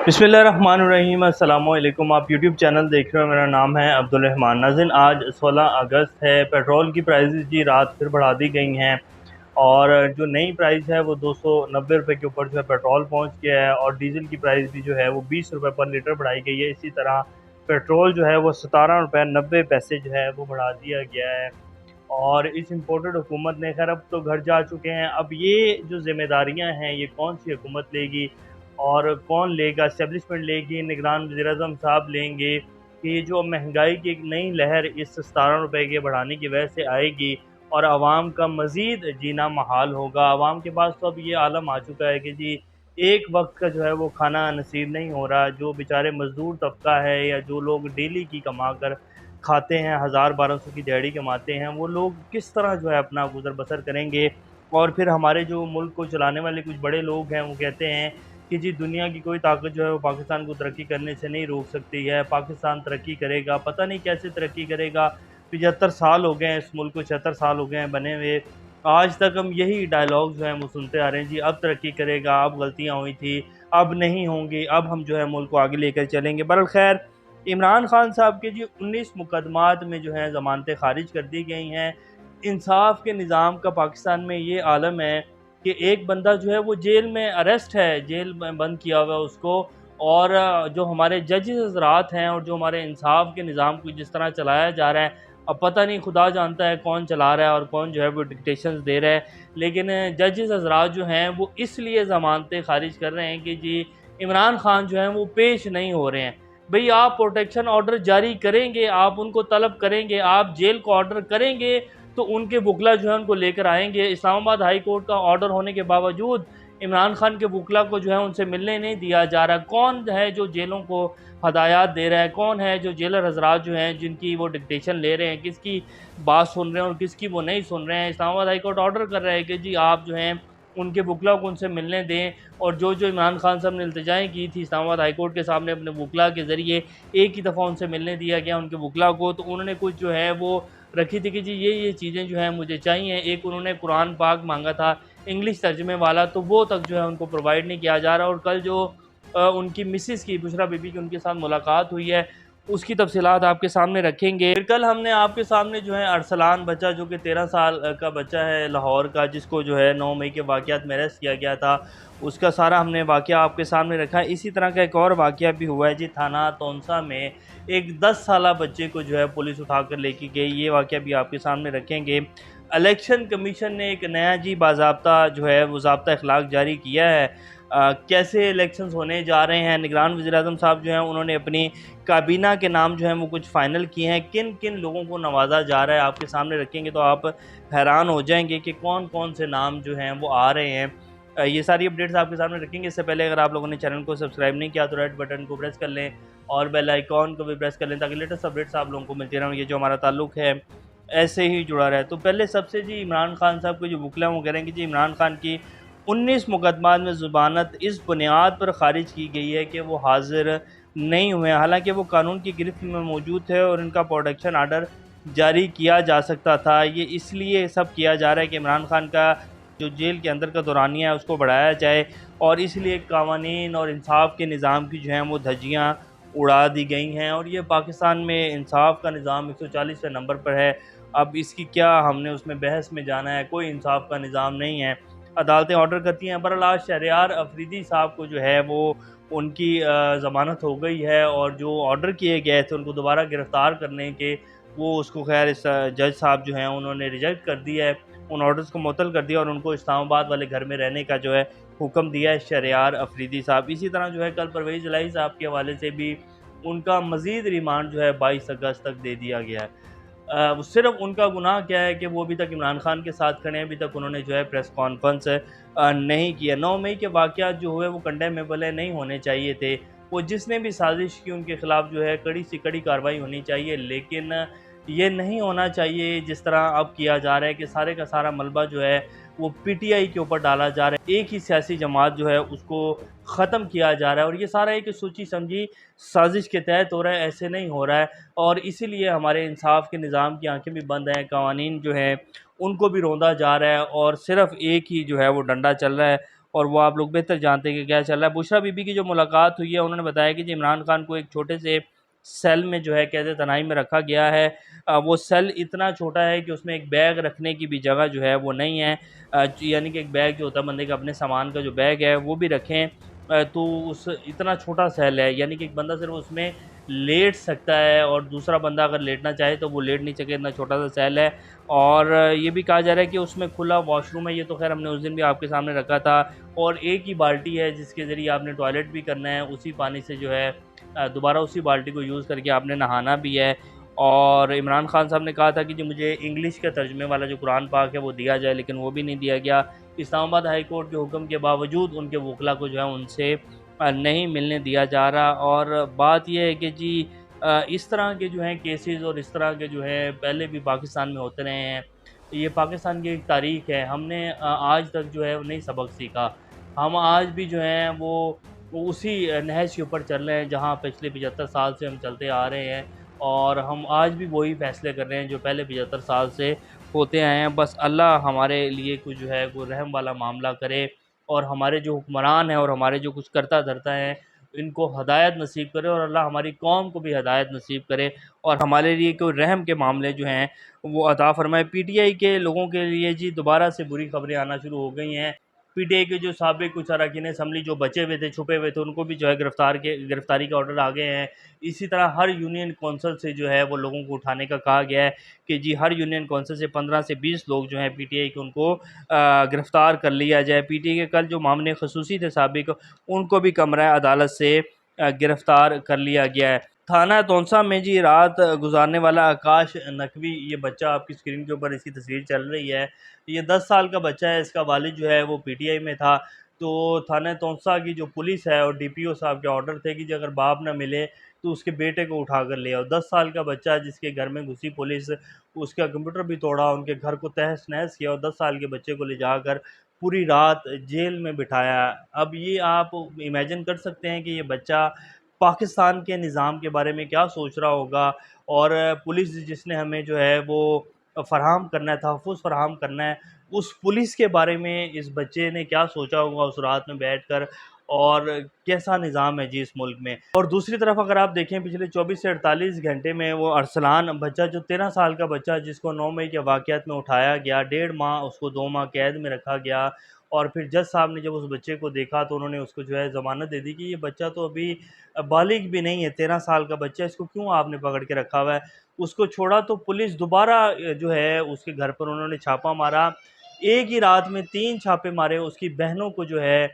बिस्मिल्लाहिर्रहमानिर्रहीम। अस्सलामुअलैकुम। आप यूट्यूब चैनल देख रहे हो, मेरा नाम है अब्दुल रहमान। नाज़रीन, आज 16 अगस्त है। पेट्रोल की प्राइसेस जी रात फिर बढ़ा दी गई हैं और जो नई प्राइस है वो 290 रुपये के ऊपर जो है पेट्रोल पहुंच गया है और डीज़ल की प्राइस भी जो है वो 20 रुपये पर लीटर बढ़ाई गई है। इसी तरह पेट्रोल जो है वो 17 रुपये 90 पैसे जो है वो बढ़ा दिया गया है। और इस इम्पोर्टेड हुकूमत ने खैर अब तो घर जा चुके हैं। अब ये जो ज़िम्मेदारियां हैं ये कौन सी हुकूमत लेगी और कौन लेगा? इस्टेब्लिशमेंट लेगी, निगरान वज़ीर-ए-आज़म साहब लेंगे कि ये जो महंगाई की एक नई लहर इस 17 रुपए के बढ़ाने की वजह से आएगी और आवाम का मज़ीद जीना महाल होगा। आवाम के पास तो अब ये आलम आ चुका है कि जी एक वक्त का जो है वो खाना नसीब नहीं हो रहा। जो बेचारे मज़दूर तबका है या जो लोग डेली की कमा कर खाते हैं, 1000-1200 की दिहाड़ी कमाते हैं, वो लोग किस तरह जो है अपना गुज़र बसर करेंगे? और फिर हमारे जो मुल्क को चलाने वाले कुछ बड़े लोग हैं वो कहते हैं कि जी दुनिया की कोई ताकत जो है वो पाकिस्तान को तरक्की करने से नहीं रोक सकती है। पाकिस्तान तरक्की करेगा, पता नहीं कैसे तरक्की करेगा। 75 साल हो गए हैं इस मुल्क को, 76 साल हो गए हैं बने हुए। आज तक हम यही डायलॉग जो हैं वो सुनते आ रहे हैं, जी अब तरक्की करेगा, अब गलतियाँ हुई थी, अब नहीं होंगी, अब हम जो है मुल्क को आगे लेकर चलेंगे। बहरहाल खैर, इमरान खान साहब के जी 19 मुकदमात में जो है ज़मानतें खारिज कर दी गई हैं। इंसाफ के निज़ाम का पाकिस्तान में ये आलम है कि एक बंदा जो है वो जेल में अरेस्ट है, जेल में बंद किया हुआ है उसको। और जो हमारे जजेस हज़रात हैं और जो हमारे इंसाफ के निज़ाम को जिस तरह चलाया जा रहा है, अब पता नहीं खुदा जानता है कौन चला रहा है और कौन जो है वो डिक्टेशंस दे रहा है। लेकिन जजेस हज़रात जो हैं वो इसलिए ज़मानतें खारिज कर रहे हैं कि जी इमरान खान जो हैं वो पेश नहीं हो रहे हैं। भई आप प्रोटेक्शन ऑर्डर जारी करेंगे, आप उनको तलब करेंगे, आप जेल को ऑर्डर करेंगे तो उनके वकला जो है उनको लेकर आएंगे। इस्लामाबाद हाई कोर्ट का ऑर्डर होने के बावजूद इमरान खान के वकला को जो है उनसे मिलने नहीं दिया जा रहा। कौन है जो जेलों को हदायत दे रहा है? कौन है जो जेलर हजरात जो हैं जिनकी वो डिक्टेशन ले रहे हैं, किसकी बात सुन रहे हैं और किसकी वो नहीं सुन रहे हैं? इस्लामाबाद हाई कोर्ट ऑर्डर कर रहा है कि जी आप जो हैं उनके वकला को उनसे मिलने दें। और जो जो इमरान खान साहब ने इल्तिजाएँ की थी इस्लामाबाद हाई कोर्ट के सामने अपने वकला के ज़रिए, एक ही दफ़ा उनसे मिलने दिया गया उनके वकला को, तो उन्होंने कुछ जो है वो रखी थी कि जी ये चीज़ें जो हैं मुझे चाहिए। एक उन्होंने कुरान पाक मांगा था इंग्लिश तर्जमे वाला, तो वो तक जो है उनको प्रोवाइड नहीं किया जा रहा। और कल जो उनकी मिसिस की, बुशरा बीबी की उनके साथ मुलाकात हुई है, उसकी तफसीलात आपके सामने रखेंगे। फिर कल हमने आपके सामने जो है अरसलान बच्चा, जो कि 13 साल का बच्चा है लाहौर का, जिसको जो है 9 मई के वाक़यात में अरेस्ट किया गया था, उसका सारा हमने वाक़या आपके सामने रखा है। इसी तरह का एक और वाक़या भी हुआ है जी थाना तौंसा में, एक 10 साला बच्चे को जो है पुलिस उठा कर लेके गई। ये वाक़या भी आपके सामने रखेंगे। इलेक्शन कमीशन ने एक नया जी बाज़ाब्ता जो है वो ज़ाब्ता अखलाक जारी किया है। कैसे इलेक्शंस होने जा रहे हैं, निगरान वज़ीर-ए-आज़म साहब जो हैं उन्होंने अपनी काबीना के नाम जो हैं वो कुछ फ़ाइनल किए हैं। किन किन लोगों को नवाजा जा रहा है आपके सामने रखेंगे तो आप हैरान हो जाएंगे कि कौन कौन से नाम जो हैं वो आ रहे हैं। ये सारी अपडेट्स आपके सामने रखेंगे। इससे पहले अगर आप लोगों ने चैनल को सब्सक्राइब नहीं किया तो रेड बटन को प्रेस कर लें और बेल आइकॉन को भी प्रेस कर लें ताकि लेटेस्ट अपडेट्स आप लोगों को मिलती रहें। ये जो हमारा ताल्लुक है ऐसे ही जुड़ा रहे। तो पहले सबसे जी इमरान खान साहब के जो वकला हैं वो कह रहे हैं कि जी इमरान खान की 19 मुकदमात में ज़मानत इस बुनियाद पर ख़ारिज की गई है कि वो हाज़िर नहीं हुए। हालांकि वो कानून की गिरफ्त में मौजूद थे और इनका प्रोटेक्शन आर्डर जारी किया जा सकता था। ये इसलिए सब किया जा रहा है कि इमरान खान का जो जेल के अंदर का दौरानिया है उसको बढ़ाया जाए और इसलिए कावानीन और इंसाफ के निज़ाम की जो हैं वो धज्जियाँ उड़ा दी गई हैं। और ये पाकिस्तान में इंसाफ का निज़ाम 140वें नंबर पर है। अब इसकी क्या हमने उसमें बहस में जाना है? कोई इंसाफ का निज़ाम नहीं है, अदालतें ऑर्डर करती हैं। बहरहाल आज शहरयार अफरीदी साहब को जो है वो उनकी ज़मानत हो गई है और जो ऑर्डर किए गए थे उनको दोबारा गिरफ़्तार करने के, वो उसको खैर इस जज साहब जो हैं उन्होंने रिजेक्ट कर दिया है। उन ऑर्डर्स को मुअत्तल कर दिया और उनको इस्लामाबाद वाले घर में रहने का जो है हुक्म दिया है शहरयार अफरीदी साहब। इसी तरह जो है कल परवेज़ इलाही साहब के हवाले से भी उनका मज़ीद रिमांड जो है 22 अगस्त तक दे दिया गया है। सिर्फ उनका गुनाह क्या है कि वो अभी तक इमरान खान के साथ खड़े हैं। अभी तक उन्होंने जो है प्रेस कॉन्फ्रेंस नहीं किया। 9 मई के वाक़यात जो हुए वो कंडेमेबल है, नहीं होने चाहिए थे। वो जिसने भी साजिश की उनके ख़िलाफ़ जो है कड़ी से कड़ी कार्रवाई होनी चाहिए, लेकिन ये नहीं होना चाहिए जिस तरह अब किया जा रहा है कि सारे का सारा मलबा जो है वो पीटीआई के ऊपर डाला जा रहा है। एक ही सियासी जमात जो है उसको ख़त्म किया जा रहा है और ये सारा एक सोची समझी साजिश के तहत हो रहा है, ऐसे नहीं हो रहा है। और इसीलिए हमारे इंसाफ के निज़ाम की आंखें भी बंद हैं, कवानीन जो हैं उनको भी रौंदा जा रहा है और सिर्फ एक ही जो है वो डंडा चल रहा है اور وہ آپ لوگ بہتر جانتے ہیں کہ کیا چل رہا ہے۔ بشریٰ بی بی کی جو ملاقات ہوئی ہے انہوں نے بتایا کہ جی عمران خان کو ایک چھوٹے سے سیل میں جو ہے قید تنہائی میں رکھا گیا ہے۔ وہ سیل اتنا چھوٹا ہے کہ اس میں ایک بیگ رکھنے کی بھی جگہ جو ہے وہ نہیں ہے، یعنی کہ ایک بیگ جو ہوتا ہے بندے کا اپنے سامان کا جو بیگ ہے وہ بھی رکھیں تو اس اتنا چھوٹا سیل ہے، یعنی کہ ایک بندہ صرف اس میں لیٹ سکتا ہے اور دوسرا بندہ اگر لیٹنا چاہے تو وہ لیٹ نہیں سکے، اتنا چھوٹا سا سیل ہے۔ اور یہ بھی کہا جا رہا ہے کہ اس میں کھلا واش روم ہے، یہ تو خیر ہم نے اس دن بھی آپ کے سامنے رکھا تھا، اور ایک ہی بالٹی ہے جس کے ذریعے آپ نے ٹوائلٹ بھی کرنا ہے، اسی پانی سے جو ہے دوبارہ اسی بالٹی کو یوز کر کے آپ نے نہانا بھی ہے۔ اور عمران خان صاحب نے کہا تھا کہ جی مجھے انگلش کے ترجمے والا جو قرآن پاک ہے وہ دیا جائے، لیکن وہ بھی نہیں دیا گیا۔ اسلام آباد ہائی کورٹ کے حکم کے باوجود ان کے وکلاء کو جو ہے ان سے نہیں ملنے دیا جا رہا۔ اور بات یہ ہے کہ جی اس طرح کے جو ہیں کیسز اور اس طرح کے جو ہے پہلے بھی پاکستان میں ہوتے رہے ہیں، یہ پاکستان کی ایک تاریخ ہے، ہم نے آج تک جو ہے نہیں سبق سیکھا، ہم آج بھی جو ہیں وہ اسی نہج کے اوپر چل رہے ہیں جہاں پچھلے 75 سال سے ہم چلتے آ رہے ہیں، اور ہم آج بھی وہی فیصلے کر رہے ہیں جو پہلے 75 سال سے ہوتے آئے ہیں۔ بس اللہ ہمارے لیے کچھ جو ہے کوئی رحم والا معاملہ کرے، اور ہمارے جو حکمران ہیں اور ہمارے جو کچھ کرتا دھرتا ہیں ان کو ہدایت نصیب کرے، اور اللہ ہماری قوم کو بھی ہدایت نصیب کرے، اور ہمارے لیے کوئی رحم کے معاملے جو ہیں وہ عطا فرمائے۔ پی ٹی آئی کے لوگوں کے لیے جی دوبارہ سے بری خبریں آنا شروع ہو گئی ہیں۔ پی ٹی آئی کے جو سابق کچھ اراکین اسمبلی جو بچے ہوئے تھے، چھپے ہوئے تھے، ان کو بھی جو ہے گرفتاری کا آرڈر آ گئے ہیں۔ اسی طرح ہر یونین کونسل سے جو ہے وہ لوگوں کو اٹھانے کا کہا گیا ہے کہ جی ہر یونین کونسل سے 15 سے 20 لوگ جو ہیں پی ٹی آئی کے ان کو گرفتار کر لیا جائے۔ پی ٹی آئی کے کل جو معاملے خصوصی تھے سابق، ان کو بھی کمرہ عدالت سے گرفتار کر لیا گیا ہے۔ تھانہ تونسا میں جی رات گزارنے والا آکاش نقوی، یہ بچہ آپ کی اسکرین کے اوپر اس کی تصویر چل رہی ہے، یہ 10 سال کا بچہ ہے، اس کا والد جو ہے وہ پی ٹی آئی میں تھا۔ تو تھانہ تونسا کی جو پولیس ہے اور ڈی پی او صاحب کے آرڈر تھے کہ جی اگر باپ نہ ملے تو اس کے بیٹے کو اٹھا کر لے آؤ۔ 10 سال کا بچہ جس کے گھر میں گھسی پولیس، اس کا کمپیوٹر بھی توڑا، ان کے گھر کو تہس نہس کیا، اور 10 سال کے بچے کو لے جا کر پوری رات جیل میں بٹھایا۔ اب یہ آپ امیجن کر سکتے ہیں کہ یہ بچہ پاکستان کے نظام کے بارے میں کیا سوچ رہا ہوگا، اور پولیس جس نے ہمیں جو ہے وہ فراہم کرنا ہے، تحفظ فراہم کرنا ہے، اس پولیس کے بارے میں اس بچے نے کیا سوچا ہوگا اس رات میں بیٹھ کر، اور کیسا نظام ہے جی اس ملک میں۔ اور دوسری طرف اگر آپ دیکھیں پچھلے 24 سے 48 گھنٹے میں وہ ارسلان بچہ جو 13 سال کا بچہ جس کو 9 مئی کے واقعات میں اٹھایا گیا، 1.5 ماہ اس کو 2 ماہ قید میں رکھا گیا، اور پھر جج صاحب نے جب اس بچے کو دیکھا تو انہوں نے اس کو جو ہے ضمانت دے دی کہ یہ بچہ تو ابھی بالغ بھی نہیں ہے، 13 سال کا بچہ، اس کو کیوں آپ نے پکڑ کے رکھا ہوا ہے۔ اس کو چھوڑا تو پولیس دوبارہ جو ہے اس کے گھر پر انہوں نے چھاپہ مارا، ایک ہی رات میں 3 چھاپے مارے، اس کی بہنوں کو جو ہے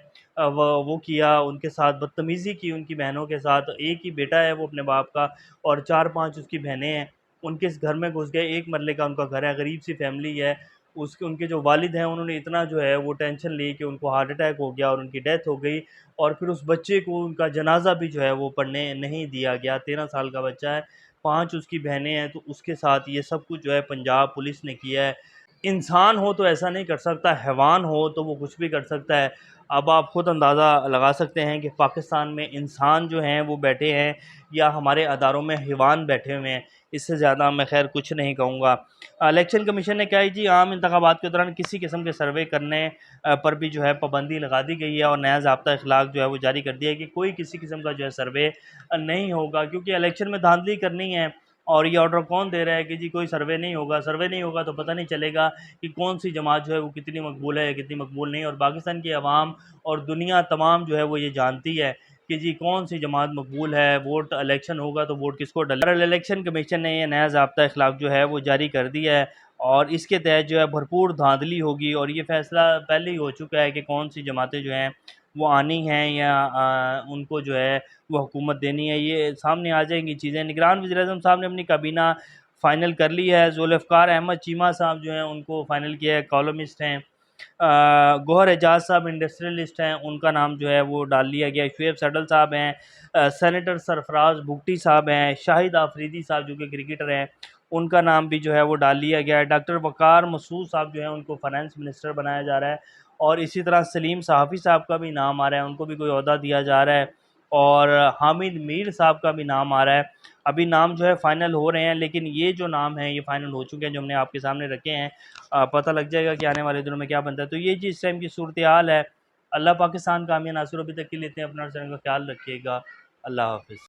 وہ کیا، ان کے ساتھ بدتمیزی کی، ان کی بہنوں کے ساتھ، ایک ہی بیٹا ہے وہ اپنے باپ کا، اور 4-5 اس کی بہنیں ہیں، ان کے گھر میں گھس گئے، 1 مرلے کا ان کا گھر ہے، غریب سی فیملی ہے، ان کے جو والد ہیں انہوں نے اتنا جو ہے وہ ٹینشن لی کہ ان کو ہارٹ اٹیک ہو گیا اور ان کی ڈیتھ ہو گئی، اور پھر اس بچے کو ان کا جنازہ بھی جو ہے وہ پڑھنے نہیں دیا گیا۔ 13 سال کا بچہ ہے، 5 اس کی بہنیں ہیں، تو اس کے ساتھ یہ سب کچھ جو ہے پنجاب پولیس نے کیا ہے۔ انسان ہو تو ایسا نہیں کر سکتا، حیوان ہو تو وہ کچھ بھی کر سکتا ہے۔ اب آپ خود اندازہ لگا سکتے ہیں کہ پاکستان میں انسان جو ہیں وہ بیٹھے ہیں یا ہمارے اداروں میں حیوان بیٹھے ہوئے ہیں، اس سے زیادہ میں خیر کچھ نہیں کہوں گا۔ الیکشن کمیشن نے کہا ہے جی عام انتخابات کے دوران کسی قسم کے سروے کرنے پر بھی جو ہے پابندی لگا دی گئی ہے، اور نیا ضابطہ اخلاق جو ہے وہ جاری کر دیا ہے کہ کوئی کسی قسم کا جو ہے سروے نہیں ہوگا، کیونکہ الیکشن میں دھاندلی کرنی ہے، اور یہ آرڈر کون دے رہا ہے کہ جی کوئی سروے نہیں ہوگا، سروے نہیں ہوگا تو پتہ نہیں چلے گا کہ کون سی جماعت جو ہے وہ کتنی مقبول ہے یا کتنی مقبول نہیں، اور پاکستان کی عوام اور دنیا تمام جو ہے وہ یہ جانتی ہے کہ جی کون سی جماعت مقبول ہے، ووٹ الیکشن ہوگا تو ووٹ کس کو ڈالنا۔ الیکشن کمیشن نے یہ نیا ضابطہ اخلاق جو ہے وہ جاری کر دیا ہے، اور اس کے تحت جو ہے بھرپور دھاندلی ہوگی، اور یہ فیصلہ پہلے ہی ہو چکا ہے کہ کون سی جماعتیں جو ہیں وہ آنی ہیں یا ان کو جو ہے وہ حکومت دینی ہے، یہ سامنے آ جائیں گی چیزیں۔ نگران وزیراعظم صاحب نے اپنی کابینہ فائنل کر لی ہے، ذوالفقار احمد چیمہ صاحب جو ہیں ان کو فائنل کیا ہے، کالمسٹ ہیں۔ گوہر اعجاز صاحب انڈسٹریلسٹ ہیں، ان کا نام جو ہے وہ ڈال لیا گیا۔ شعیب سڈل صاحب ہیں، سینیٹر سرفراز بگٹی صاحب ہیں، شاہد آفریدی صاحب جو کہ کرکٹر ہیں، ان کا نام بھی جو ہے وہ ڈال لیا گیا ہے۔ ڈاکٹر وقار مسعود صاحب جو ہیں ان کو فائنانس منسٹر بنایا جا رہا ہے، اور اسی طرح سلیم صحافی صاحب کا بھی نام آ رہا ہے، ان کو بھی کوئی عہدہ دیا جا رہا ہے، اور حامد میر صاحب کا بھی نام آ رہا ہے۔ ابھی نام جو ہے فائنل ہو رہے ہیں، لیکن یہ جو نام ہیں یہ فائنل ہو چکے ہیں جو ہم نے آپ کے سامنے رکھے ہیں، پتہ لگ جائے گا کہ آنے والے دنوں میں کیا بنتا ہے۔ تو یہ جی اس ٹائم کی صورتحال ہے۔ اللہ پاکستان کامیاب ناصر ابھی تک کے لیے اتنے، اپنا چینل کا خیال رکھیے گا، اللہ حافظ۔